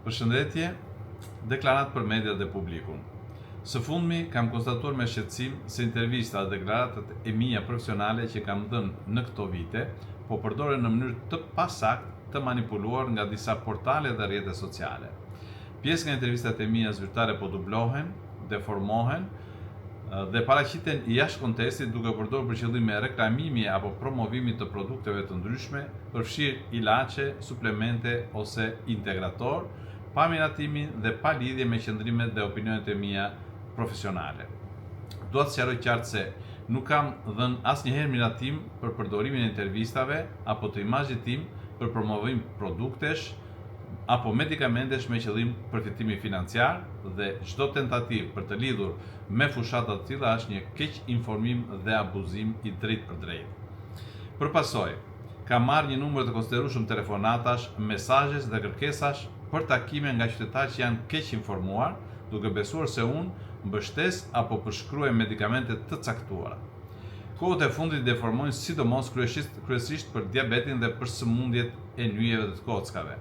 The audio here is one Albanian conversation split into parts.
Përshëndetje, deklarat për mediat dhe publikun. Së fundmi, kam konstatuar me shqetësim se intervista dhe deklaratat e mia profesionale që kam dhënë në këto vite, po përdoren në mënyrë të pasakt të manipuluar nga disa portale dhe rrjetet sociale. Pjesë nga intervistat e mia zyrtare po dublohen, deformohen dhe paraqiten jashtë kontekstit duke përdorur për qëllime reklamimi apo promovimi të produkteve të ndryshme, përfshirë ilaçe, suplemente ose integrator, pa miratimin dhe pa lidhje me qëndrimet dhe opinionet e mia profesionale. Dua të sqaroj qartë se nuk kam dhënë asnjëherë miratim për përdorimin e intervistave apo të imazhit tim për promovim produktesh apo medikamentesh me qëllim përfitimi financiar dhe çdo tentativë për të lidhur me fushata të tilla është një keq informim dhe abuzim i drejtë për drejtë. Përpasoj, kam marrë një numër të konsiderueshëm telefonatash, mesazhesh dhe kërkesash për takime nga qytetarë që janë keq informuar, duke besuar se unë mbështes apo përshkruaj medikamente të caktuara. Kohët e fundit deformojnë sidomos kryesisht për diabetin dhe për sëmundjet e nyjeve dhe të kockave.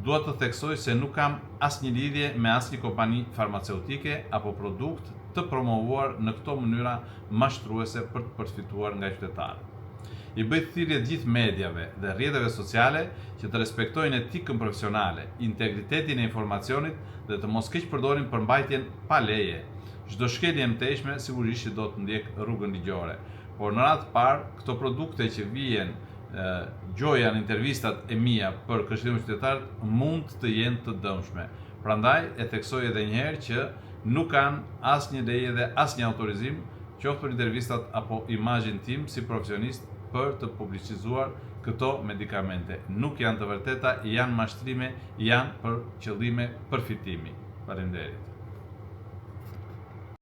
Dua të theksoj se nuk kam asnjë lidhje me asnjë kompani farmaceutike apo produkt të promovuar në këto mënyra mashtruese për të përfituar nga qytetarët. I bëj thirrje gjithë mediave dhe rrjeteve sociale që të respektojnë etikën profesionale, integritetin e informacionit dhe të mos keq përdorin përmbajtjen pa leje. Çdo shkelje e mëtejshme sigurisht që do të ndjek rrugën ligjore, por në radhë të parë këto produkte që vijnë gjoja në intervistat e mia për këshillimin qytetar mund të jenë të dëmshme. Prandaj e theksoj edhe një herë që nuk kanë asnjë leje dhe asnjë autorizim, qoftë për intervistat apo imazhin tim si profesionist për të publicizuar këto medikamente. Nuk janë të vërteta, janë mashtrime, janë për qëllime përfitimi. Faleminderit.